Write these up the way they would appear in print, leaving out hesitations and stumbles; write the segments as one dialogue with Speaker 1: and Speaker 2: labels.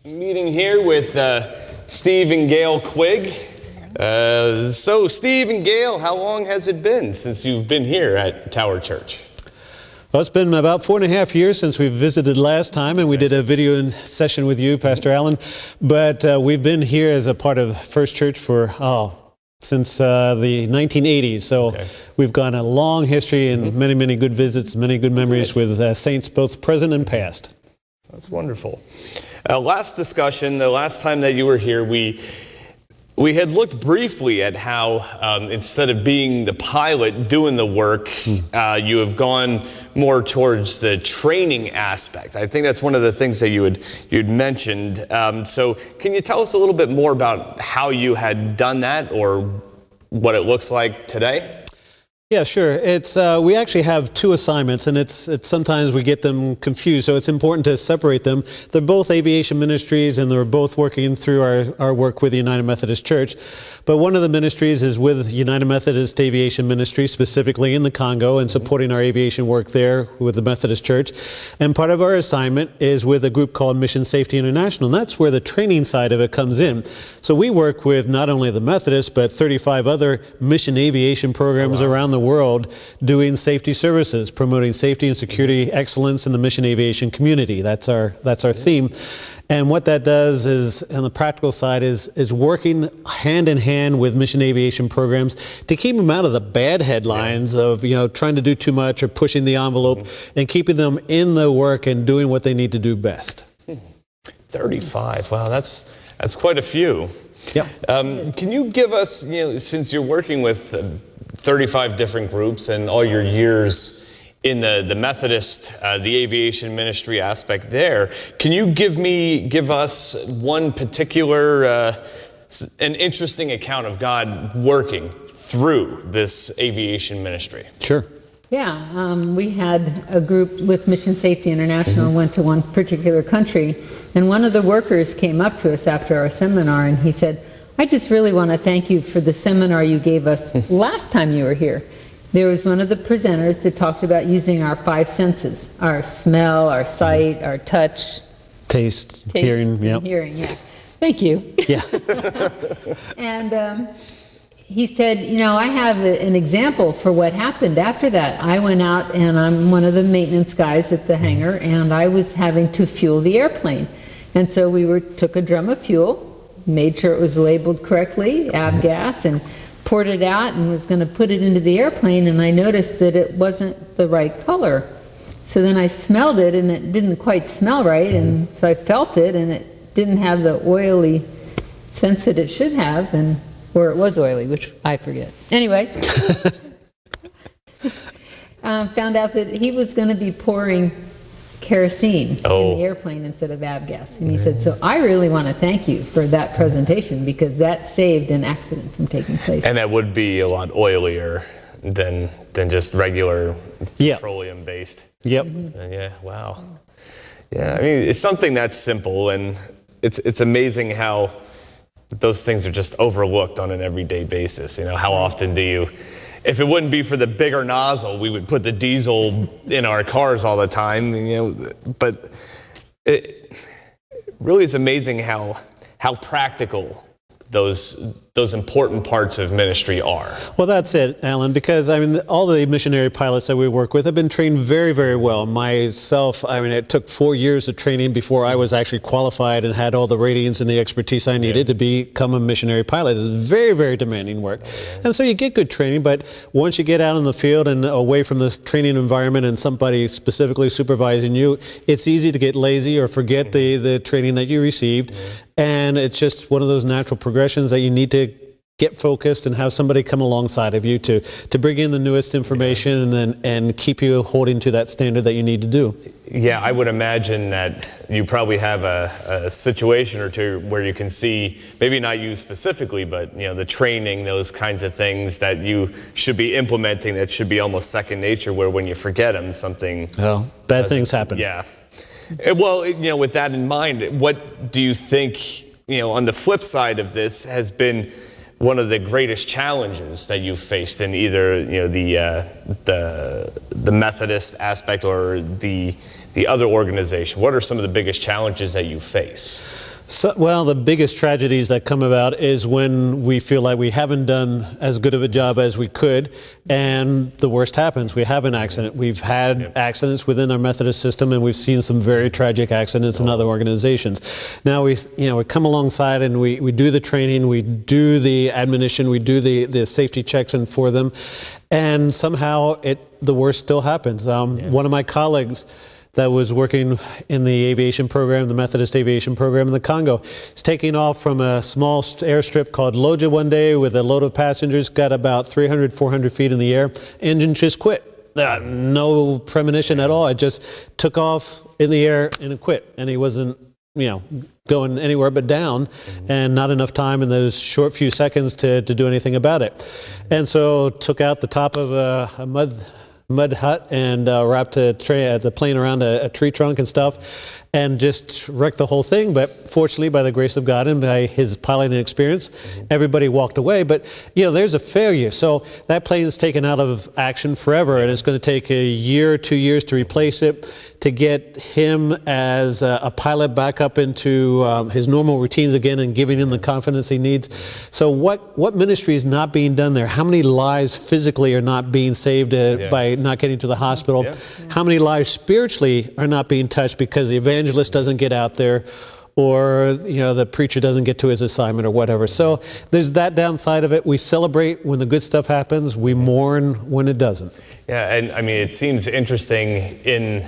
Speaker 1: Meeting here with Steve and Gail Quigg. So Steve and Gail, how long has it been since you've been here at Tower Church?
Speaker 2: Well, it's been about 4.5 years since we visited last time, and we did a video session with you, Pastor Allen. But we've been here as a part of First Church for, since the 1980s. So we've got a long history and many, many good visits, many good memories with saints, both present and past.
Speaker 1: That's wonderful. Last discussion, the last time that you were here, we had looked briefly at how instead of being the pilot doing the work, you have gone more towards the training aspect. I think that's one of the things that you'd mentioned. So can you tell us a little bit more about how you had done that or what it looks like today?
Speaker 2: Yeah, sure. It's we actually have two assignments, and it's sometimes we get them confused, so it's important to separate them. They're both aviation ministries, and they're both working through our work with the United Methodist Church. But one of the ministries is with United Methodist Aviation Ministry, specifically in the Congo, and supporting our aviation work there with the Methodist Church. And part of our assignment is with a group called Mission Safety International, and that's where the training side of it comes in. So we work with not only the Methodists, but 35 other mission aviation programs around the world doing safety services, promoting safety and security excellence in the mission aviation community. That's our theme. And what that does is, on the practical side, is working hand in hand with mission aviation programs to keep them out of the bad headlines of trying to do too much or pushing the envelope, and keeping them in the work and doing what they need to do best.
Speaker 1: 35. Wow, that's quite a few.
Speaker 2: Yeah.
Speaker 1: Can you give us, since you're working with 35 different groups and all your years in the Methodist, the aviation ministry aspect there, can you give us one particular, an interesting account of God working through this aviation ministry?
Speaker 2: Sure.
Speaker 3: Yeah, we had a group with Mission Safety International, went to one particular country, and one of the workers came up to us after our seminar, and he said, I just really want to thank you for the seminar you gave us last time you were here. There was one of the presenters that talked about using our 5 senses, our smell, our sight, our touch.
Speaker 2: Taste, hearing, yeah.
Speaker 3: Hearing, yeah. Thank you.
Speaker 2: Yeah.
Speaker 3: And he said, I have an example for what happened after that. I went out, and I'm one of the maintenance guys at the hangar, and I was having to fuel the airplane. And so we took a drum of fuel, made sure it was labeled correctly, avgas, and poured it out and was going to put it into the airplane, and I noticed that it wasn't the right color. So then I smelled it, and it didn't quite smell right, and so I felt it, and it didn't have the oily sense that it should have, or it was oily, which I forget. Anyway, found out that he was going to be pouring kerosene in the airplane instead of avgas. And he said, so I really want to thank you for that presentation, because that saved an accident from taking place.
Speaker 1: And that would be a lot oilier than just regular petroleum based.
Speaker 2: Yep.
Speaker 1: Yeah, wow. Yeah, I mean, it's something that's simple, and it's amazing how those things are just overlooked on an everyday basis. How often do you, if it wouldn't be for the bigger nozzle, we would put the diesel in our cars all the time, but it really is amazing how practical those important parts of ministry are.
Speaker 2: Well, that's it, Alan, because all the missionary pilots that we work with have been trained very, very well. Myself, it took 4 years of training before I was actually qualified and had all the ratings and the expertise I needed to become a missionary pilot. It's very, very demanding work. And so you get good training, but once you get out in the field and away from the training environment and somebody specifically supervising you, it's easy to get lazy or forget the training that you received. And it's just one of those natural progressions that you need to get focused and have somebody come alongside of you to bring in the newest information and keep you holding to that standard that you need to do.
Speaker 1: Yeah, I would imagine that you probably have a situation or two where you can see, maybe not you specifically, but the training, those kinds of things that you should be implementing that should be almost second nature, where when you forget them, something...
Speaker 2: Well, bad things happen.
Speaker 1: Yeah. Well, with that in mind, what do you think, on the flip side of this, has been one of the greatest challenges that you've faced in either the Methodist aspect or the other organization? What are some of the biggest challenges that you face?
Speaker 2: So, well, the biggest tragedies that come about is when we feel like we haven't done as good of a job as we could, and the worst happens. We have an accident. We've had accidents within our Methodist system, and we've seen some very tragic accidents in other organizations. Now we come alongside and we do the training, we do the admonition, we do the safety checks and for them, and somehow the worst still happens. One of my colleagues that was working in the aviation program, the Methodist aviation program in the Congo, is taking off from a small airstrip called Loja one day with a load of passengers, got about 300, 400 feet in the air, engine just quit. No premonition at all. It just took off in the air and it quit. And he wasn't, going anywhere but down, and not enough time in those short few seconds to do anything about it. And so took out the top of a mud hut and wrapped the plane around a tree trunk and stuff, and just wrecked the whole thing. But fortunately, by the grace of God and by his piloting experience, everybody walked away. But there's a failure. So that plane is taken out of action forever, and it's going to take a year or 2 years to replace it, to get him as a pilot back up into his normal routines again and giving him the confidence he needs. So what ministry is not being done there? How many lives physically are not being saved by not getting to the hospital? How many lives spiritually are not being touched because the evangelist doesn't get out there, or the preacher doesn't get to his assignment or whatever? So there's that downside of it. We celebrate when the good stuff happens. We mourn when it doesn't. Yeah,
Speaker 1: and I mean, it seems interesting in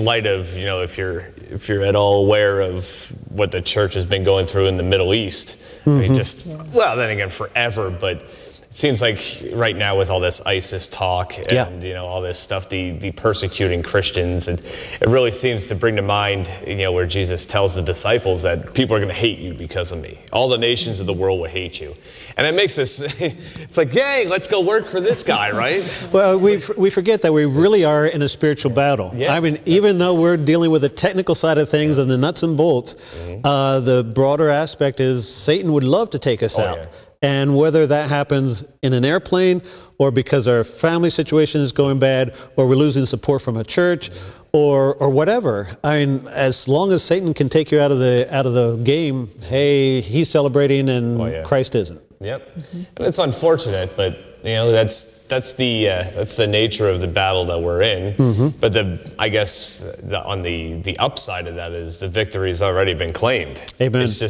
Speaker 1: light of, if you're at all aware of what the church has been going through in the Middle East. I mean, then again, forever, but it seems like right now with all this ISIS talk and all this stuff, the persecuting Christians, and it really seems to bring to mind where Jesus tells the disciples that people are going to hate you because of me. All the nations of the world will hate you, and it makes us. It's like, yay, let's go work for this guy, right?
Speaker 2: Well, we forget that we really are in a spiritual battle. Yeah, I mean, even though we're dealing with the technical side of things and the nuts and bolts, the broader aspect is Satan would love to take us out. Yeah. And whether that happens in an airplane, or because our family situation is going bad, or we're losing support from a church, or whatever. I mean, as long as Satan can take you out of the game, hey, he's celebrating and Christ isn't. Yep.
Speaker 1: And it's unfortunate, but that's the nature of the battle that we're in. But I guess on the upside of that is the victory's already been claimed.
Speaker 2: Amen.
Speaker 1: It's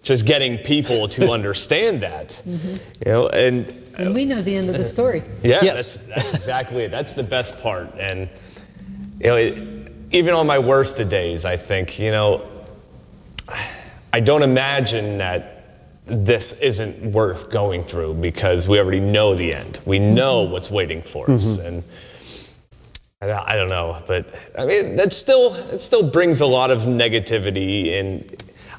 Speaker 1: just getting people to understand that,
Speaker 3: and we know the end of the story.
Speaker 1: Yeah, yes. That's exactly it. That's the best part. And even on my worst of days, I think I don't imagine that this isn't worth going through, because we already know the end. We know what's waiting for us, and I don't know, but I mean it still brings a lot of negativity in.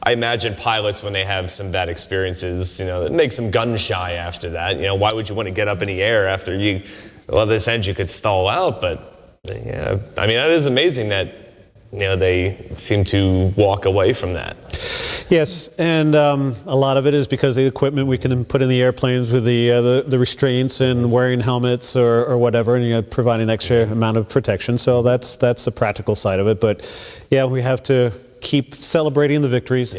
Speaker 1: I imagine pilots, when they have some bad experiences, it makes them gun shy after that. Why would you want to get up in the air after this engine could stall out? But yeah, I mean, that is amazing that, they seem to walk away from that.
Speaker 2: Yes, and a lot of it is because of the equipment we can put in the airplanes with the restraints and wearing helmets or whatever, and providing extra amount of protection. So that's the practical side of it. But yeah, we have to keep celebrating the victories,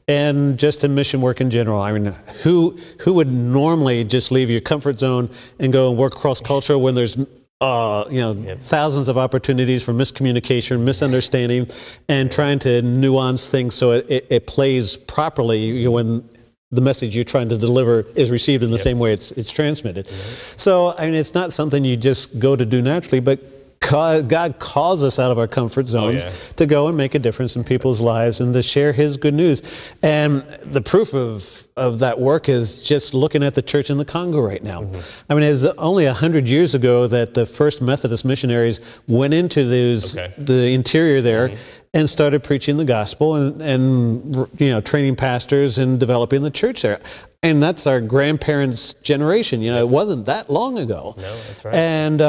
Speaker 2: and just in mission work in general. I mean, who would normally just leave your comfort zone and go and work cross-culture when there's thousands of opportunities for miscommunication, misunderstanding, and trying to nuance things so it plays properly when the message you're trying to deliver is received in the same way it's transmitted. So, I mean, it's not something you just go to do naturally, but God calls us out of our comfort zones to go and make a difference in people's lives and to share His good news. And the proof of that work is just looking at the church in the Congo right now. I mean, it was only 100 years ago that the first Methodist missionaries went into the interior there and started preaching the gospel and training pastors and developing the church there. And that's our grandparents' generation. It wasn't that long ago.
Speaker 1: No, that's right.
Speaker 2: And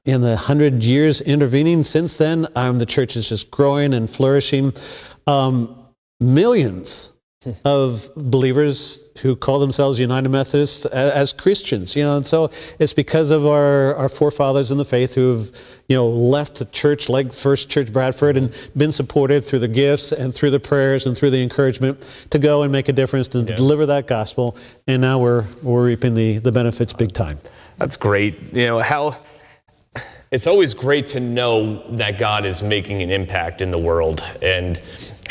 Speaker 2: in the 100 years intervening since then, the church is just growing and flourishing. Millions of believers who call themselves United Methodists as Christians, and so it's because of our forefathers in the faith who've, left a church like First Church Bradford and been supported through the gifts and through the prayers and through the encouragement to go and make a difference and deliver that gospel, and now we're reaping the benefits big time.
Speaker 1: That's great. It's always great to know that God is making an impact in the world, and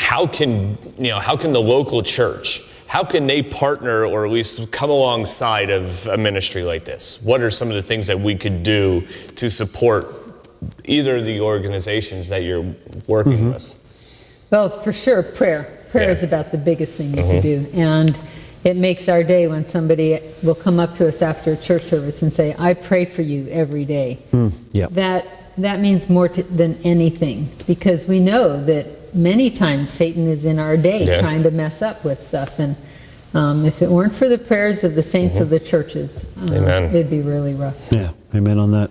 Speaker 1: how can the local church, how can they partner or at least come alongside of a ministry like this? What are some of the things that we could do to support either of the organizations that you're working with?
Speaker 3: Well, for sure, prayer. Prayer is about the biggest thing you can do. And it makes our day when somebody will come up to us after a church service and say, I pray for you every day. That means more than anything, because we know that many times Satan is in our day trying to mess up with stuff. And if it weren't for the prayers of the saints of the churches, it'd be really rough.
Speaker 2: Yeah, amen on that.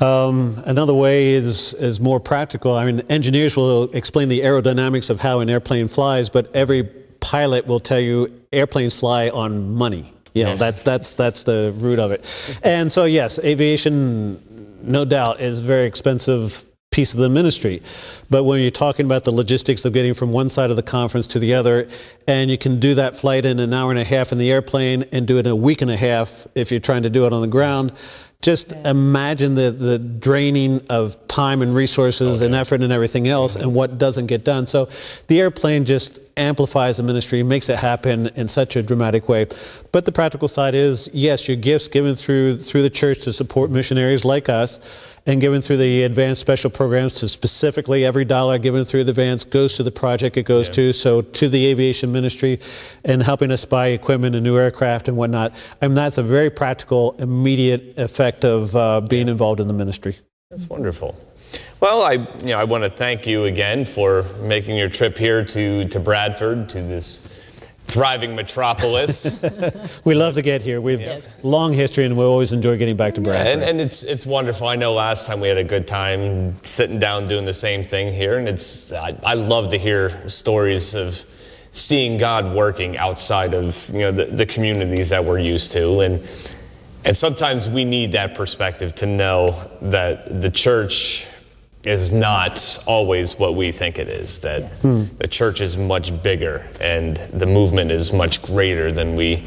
Speaker 2: Another way is more practical. I mean, engineers will explain the aerodynamics of how an airplane flies, but every pilot will tell you airplanes fly on money. That's the root of it. And so, yes, aviation, no doubt, is a very expensive piece of the ministry. But when you're talking about the logistics of getting from one side of the conference to the other, and you can do that flight in an hour and a half in the airplane and do it in a week and a half if you're trying to do it on the ground, just imagine the draining of time and resources and effort and everything else, and what doesn't get done. So the airplane just amplifies the ministry, makes it happen in such a dramatic way. But the practical side is, yes, your gifts given through the church to support missionaries like us, and given through the advanced special programs to specifically every dollar given through the advance goes to the project it goes to, so to the aviation ministry, and helping us buy equipment and new aircraft and whatnot. I mean, that's a very practical, immediate effect of being involved in the ministry.
Speaker 1: That's wonderful. Well, I want to thank you again for making your trip here to Bradford, to this thriving metropolis.
Speaker 2: We love to get here. We've long history, and we always enjoy getting back to Bradford.
Speaker 1: And it's wonderful. I know last time we had a good time sitting down doing the same thing here, and I love to hear stories of seeing God working outside of the communities that we're used to, and sometimes we need that perspective to know that the church is not always what we think it is, that the church is much bigger and the movement is much greater than we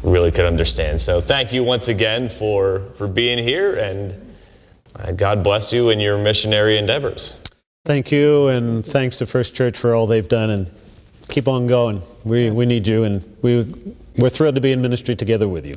Speaker 1: really could understand. So thank you once again for being here, and God bless you in your missionary endeavors.
Speaker 2: Thank you, and thanks to First Church for all they've done, and keep on going. We need you, and we're thrilled to be in ministry together with you.